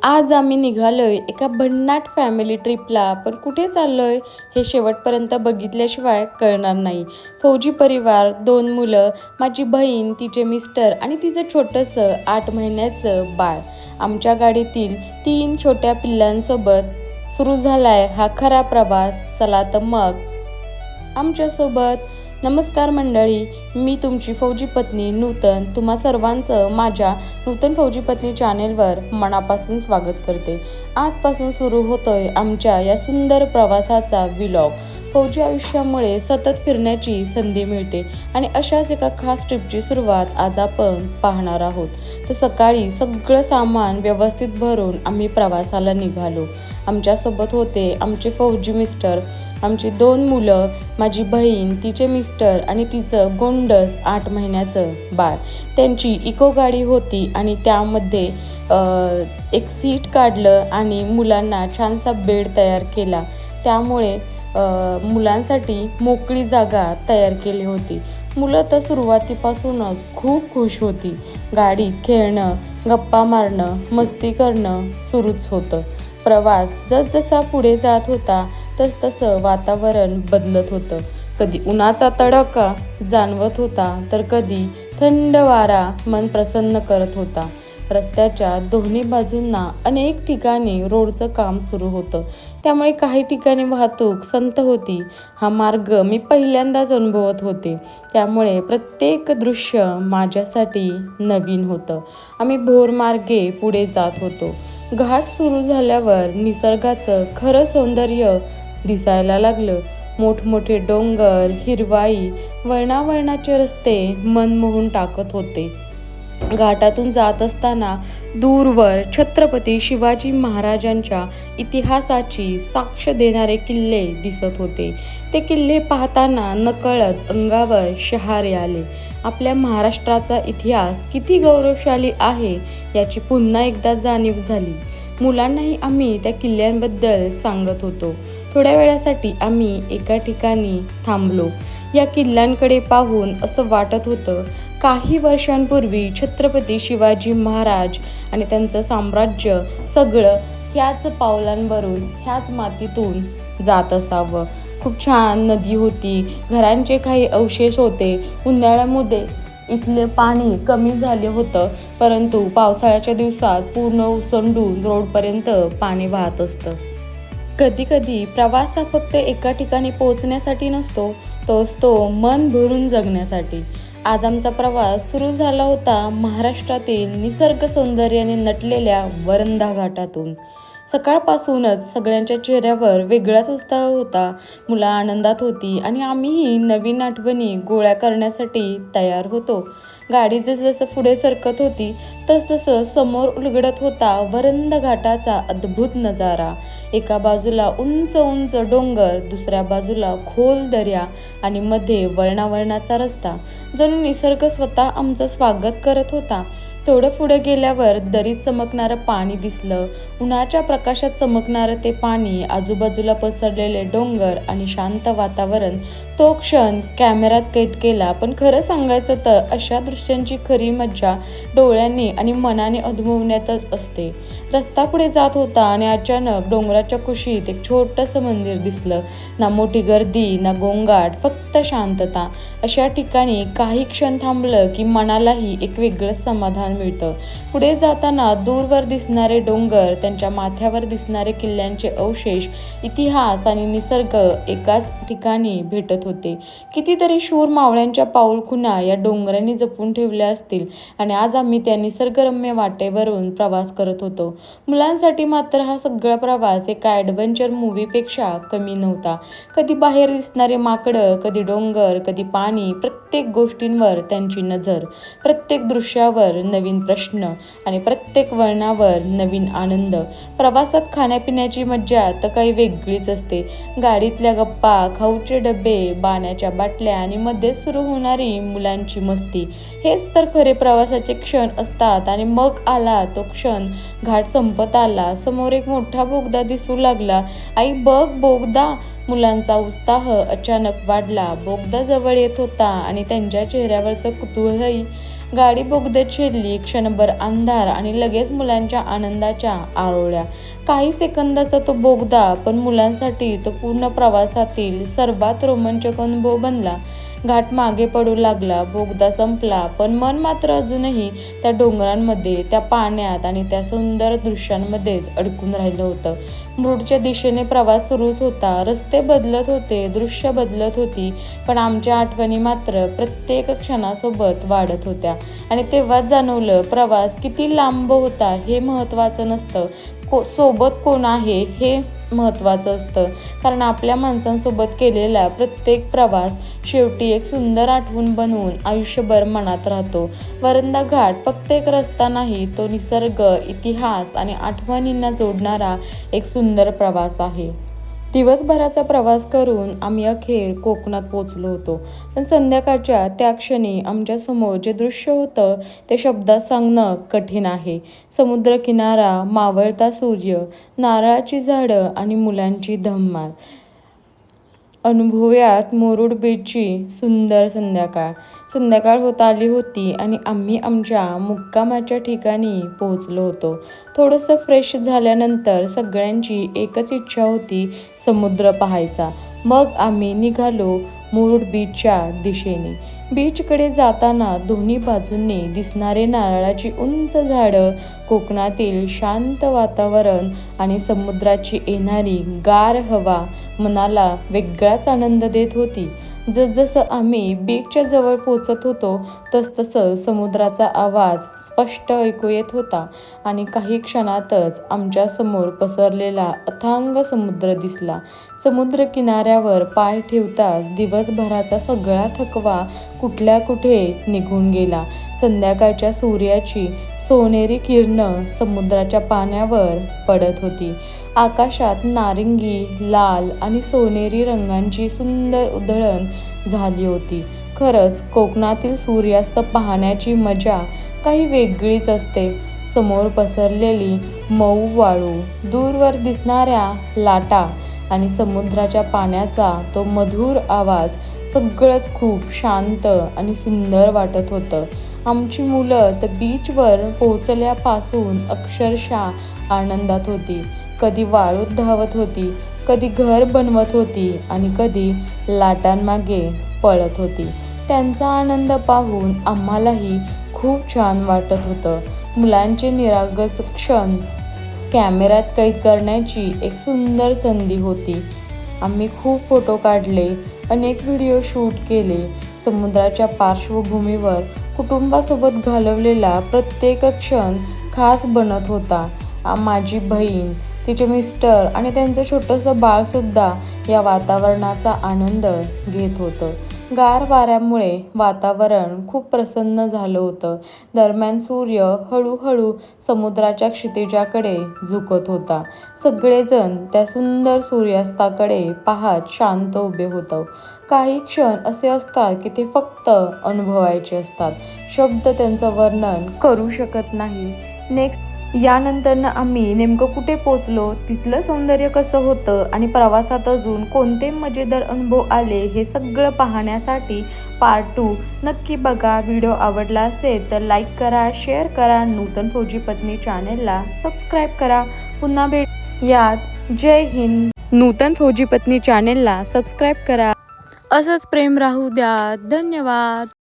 आज आम्ही निघालोय एका भन्नाट फॅमिली ट्रिपला. पण कुठे चाललोय हे शेवटपर्यंत बघितल्याशिवाय कळणार नाही. फौजी परिवार, 2 मुलं, माझी बहीण, तिचे मिस्टर आणि तिचं छोटंसं 8 महिन्याचं बाळ. आमच्या गाडीतील 3 छोट्या पिल्लांसोबत सुरू झालाय हा खरा प्रवास. चला तर मग आमच्यासोबत. नमस्कार मंडळी, मी तुमची फौजी पत्नी नूतन तुम्हा सर्वांचं माझ्या नूतन फौजी पत्नी चॅनेलवर मनापासून स्वागत करते. आजपासून सुरू होतोय आमच्या या सुंदर प्रवासाचा व्लॉग. फौजी आयुष्यामुळे सतत फिरण्याची संधी मिळते आणि अशाच एका खास ट्रिपची सुरुवात आज आपण पाहणार आहोत. तर सकाळी सगळं सामान व्यवस्थित भरून आम्ही प्रवासाला निघालो. आमच्यासोबत होते आमचे फौजी मिस्टर, आमची 2 मुलं, माझी बहीण, तिचे मिस्टर आणि तिचं गोंडस 8 महिन्याचं बाळ. त्यांची इको गाडी होती आणि त्यामध्ये एक सीट काढलं आणि मुलांना छानसा बेड तयार केला. त्यामुळे मुलांसाठी मोकळी जागा तयार केली होती. मुलं तर सुरुवातीपासूनच खूप खुश होती. गाडीत खेळणं, गप्पा मारणं, मस्ती करणं सुरूच होतं. प्रवास जसजसा पुढे जात होता तसतसं वातावरण बदलत होतं. कधी उन्हाचा तडाखा जाणवत होता तर कधी थंड वारा मन प्रसन्न करत होता. रस्त्याच्या दोन्ही बाजूंना अनेक ठिकाणी रोडचं काम सुरू होतं, त्यामुळे काही ठिकाणी वाहतूक संथ होती. हा मार्ग मी पहिल्यांदाच अनुभवत होते, त्यामुळे प्रत्येक दृश्य माझ्यासाठी नवीन होतं. आम्ही भोरमार्गे पुढे जात होतो. घाट सुरू झाल्यावर निसर्गाचं खरं सौंदर्य दिसायला लागलं. मोठमोठे डोंगर, हिरवाई, वळणावळणाचे रस्ते मन मोहून टाकत होते. घाटातून जात असताना दूरवर छत्रपती शिवाजी महाराजांच्या इतिहासाची साक्ष देणारे किल्ले दिसत होते. ते किल्ले पाहताना नकळत अंगावर शहारे आले. आपल्या महाराष्ट्राचा इतिहास किती गौरवशाली आहे याची पुन्हा एकदा जाणीव झाली. मुलांनाही आम्ही त्या किल्ल्यांबद्दल सांगत होतो. थोड्या वेळासाठी आम्ही एका ठिकाणी थांबलो. या किल्ल्यांकडे पाहून असं वाटत होतं काही वर्षांपूर्वी छत्रपती शिवाजी महाराज आणि त्यांचं साम्राज्य सगळं ह्याच पावलांवरून, ह्याच मातीतून जात असावं. खूप छान नदी होती, घरांचे काही अवशेष होते. उन्हाळ्यामध्ये इथले पाणी कमी झाले होतं, परंतु पावसाळ्याच्या दिवसात पूर्ण ओसंडून रोडपर्यंत पाणी वाहत असतं. कधीकधी प्रवास हा फक्त एका ठिकाणी पोहोचण्यासाठी नसतो, तो असतो मन भरून जगण्यासाठी. आज आमचा प्रवास सुरू झाला होता महाराष्ट्रातील निसर्ग सौंदर्याने नटलेल्या वरंधा घाटातून. सकाळपासूनच सगळ्यांच्या चेहऱ्यावर वेगळाच उत्साह होता. मुलं आनंदात होती आणि आम्हीही नवीन आठवणी गोळा करण्यासाठी तयार होतो. गाडी जसजसं पुढे सरकत होती तसतसं समोर उलगडत होता वरंधा घाटाचा अद्भुत नजारा. एका बाजूला उंच उंच डोंगर, दुसऱ्या बाजूला खोल दर्या आणि मध्ये वळणावळणाचा रस्ता. जणू निसर्ग स्वतः आमचं स्वागत करत होता. थोडं पुढे गेल्यावर दरीत चमकणारं पाणी दिसलं. उन्हाच्या प्रकाशात चमकणारं ते पाणी, आजूबाजूला पसरलेले डोंगर आणि शांत वातावरण, तो क्षण कॅमेऱ्यात कैद केला. पण खरं सांगायचं तर अशा दृश्यांची खरी मज्जा डोळ्यांनी आणि मनाने अनुभवण्यातच असते. रस्ता पुढे जात होता आणि अचानक डोंगराच्या कुशीत एक छोटंसं मंदिर दिसलं. ना मोठी गर्दी, ना गोंगाट, फक्त शांतता. अशा ठिकाणी काही क्षण थांबलं की मनालाही एक वेगळंच समाधान मिळतं. पुढे जाताना दूरवर दिसणारे डोंगर, त्यांच्या माथ्यावर दिसणारे किल्ल्यांचे अवशेष, इतिहास आणि निसर्ग एकाच ठिकाणी भेटत होते. कितीतरी शूर मावळ्यांच्या पाऊलखुणा या डोंगरांनी जपून ठेवल्या असतील आणि आज आम्ही त्या निसर्गरम्य वाटेवरून प्रवास करत होतो. मुलांसाठी मात्र हा सगळा प्रवास एका ॲडव्हेंचर मूव्हीपेक्षा कमी नव्हता. कधी बाहेर दिसणारे माकडं, कधी डोंगर, कधी पाणी, प्रत्येक गोष्टींवर त्यांची नजर, प्रत्येक दृश्यावर नवीन प्रश्न आणि प्रत्येक वळणावर नवीन आनंद. प्रवासात खाण्यापिण्याची मज्जा तर काही वेगळीच असते. गाडीतल्या गप्पा, खाऊचे डबे, पाण्याच्या बाटल्या आणि मध्ये सुरू होणारी मुलांची मस्ती, हेच तर खरे प्रवासाचे क्षण असतात. आणि मग आला तो क्षण. घाट संपत आला. समोर एक मोठा बोगदा दिसू लागला. आई बघ बोगदा. मुलांचा उत्साह अचानक वाढला. बोगदा जवळ येत होता आणि त्यांच्या चेहऱ्यावरचं कुतूहलही गाडी बोगद्यात शिरली, क्षणभर अंधार आणि लगेच मुलांच्या आनंदाच्या आरोळ्या. काही सेकंदाचा तो बोगदा, पण मुलांसाठी तो पूर्ण प्रवासातील सर्वात रोमांचक अनुभव बनला. घाट मागे पडू लागला, बोगदा संपला, पण मन मात्र अजूनही त्या डोंगरांमध्ये, त्या पाण्यात आणि त्या सुंदर दृश्यांमध्येच अडकून राहिलं होतं. मुरुडच्या दिशेने प्रवास सुरूच होता. रस्ते बदलत होते, दृश्य बदलत होती, पण आमच्या आठवणी मात्र प्रत्येक क्षणासोबत वाढत होत्या. आणि तेव्हाच जाणवलं, प्रवास किती लांब होता हे महत्त्वाचं नसतं, सोबत कोण आहे हे महत्त्वाचं असतं. कारण आपल्या माणसांसोबत केलेला प्रत्येक प्रवास शेवटी एक सुंदर आठवण बनवून आयुष्यभर मनात राहतो. वरंधा घाट फक्त एक रस्ता नाही, तो निसर्ग, इतिहास आणि आठवणींना जोडणारा एक सुंदर प्रवास आहे. दिवसभराचा प्रवास करून आम्ही अखेर कोकणात पोचलो होतो. पण संध्याकाळच्या त्या क्षणी आमच्यासमोर जे दृश्य होतं ते शब्दात सांगणं कठीण आहे. समुद्रकिनारा, मावळता सूर्य, नारळाची झाडं आणि मुलांची धमाल. अनुभवूयात मुरुड बीचची सुंदर संध्याकाळ. संध्याकाळ होत आली होती आणि आम्ही आमच्या मुक्कामाच्या ठिकाणी पोहोचलो होतो. थोडंसं फ्रेश झाल्यानंतर सगळ्यांची एकच इच्छा होती, समुद्र पाहायचा. मग आम्ही निघालो मुरुड बीचच्या दिशेने. बीचकडे जाताना दोन्ही बाजूंनी दिसणारे नारळाची उंच झाडं, कोकणातील शांत वातावरण आणि समुद्राची येणारी गार हवा मनाला वेगळाच आनंद देत होती. जसजसं आम्ही बीचच्या जवळ पोचत होतो तसतसं समुद्राचा आवाज स्पष्ट ऐकू येत होता आणि काही क्षणातच आमच्यासमोर पसरलेला अथांग समुद्र दिसला. समुद्र किनाऱ्यावर पाय ठेवताच दिवसभराचा सगळा थकवा कुठल्या कुठे निघून गेला. संध्याकाळच्या सूर्याची सोनेरी किरणं समुद्राच्या पाण्यावर पडत होती. आकाशात नारिंगी, लाल आणि सोनेरी रंगांची सुंदर उधळण झाली होती. खरंच कोकणातील सूर्यास्त पाहण्याची मजा काही वेगळीच असते. समोर पसरलेली मऊ वाळू, दूरवर दिसणाऱ्या लाटा आणि समुद्राच्या पाण्याचा तो मधुर आवाज, सगळंच खूप शांत आणि सुंदर वाटत होतं. आमची मुलं तर बीचवर पोहोचल्यापासून अक्षरशः आनंदात होती. कधी वाळूत धावत होती, कधी घर बनवत होती आणि कधी लाटांमागे पळत होती. त्यांचा आनंद पाहून आम्हालाही खूप छान वाटत होतं. मुलांचे निरागस क्षण कॅमेऱ्यात कैद करण्याची एक सुंदर संधी होती. आम्ही खूप फोटो काढले, अनेक व्हिडिओ शूट केले. समुद्राच्या पार्श्वभूमीवर कुटुंबासोबत घालवलेला प्रत्येक क्षण खास बनत होता. माझी बहीण, तिचे मिस्टर आणि त्यांचं छोटंसं बाळसुद्धा या वातावरणाचा आनंद घेत होतं. गार वाऱ्यामुळे वातावरण खूप प्रसन्न झालं होतं. दरम्यान सूर्य हळूहळू समुद्राच्या क्षितिजाकडे झुकत होता. सगळेजण त्या सुंदर सूर्यास्ताकडे पाहत शांत उभे होतो. काही क्षण असे असतात की ते फक्त अनुभवायचे असतात, शब्द त्यांचं वर्णन करू शकत नाही. यानंतरनं आम्ही नेमकं कुठे पोचलो, तिथलं सौंदर्य कसं होतं आणि प्रवासात अजून कोणते मजेदार अनुभव आले हे सगळं पाहण्यासाठी पार्ट 2 नक्की बघा. व्हिडिओ आवडला असेल तर लाईक करा, शेअर करा, नूतन फौजी पत्नी चॅनेलला सबस्क्राईब करा. पुन्हा भेटूयात. जय हिंद. नूतन फौजी पत्नी चॅनेलला सबस्क्राईब करा. असंच प्रेम राहू द्या. धन्यवाद.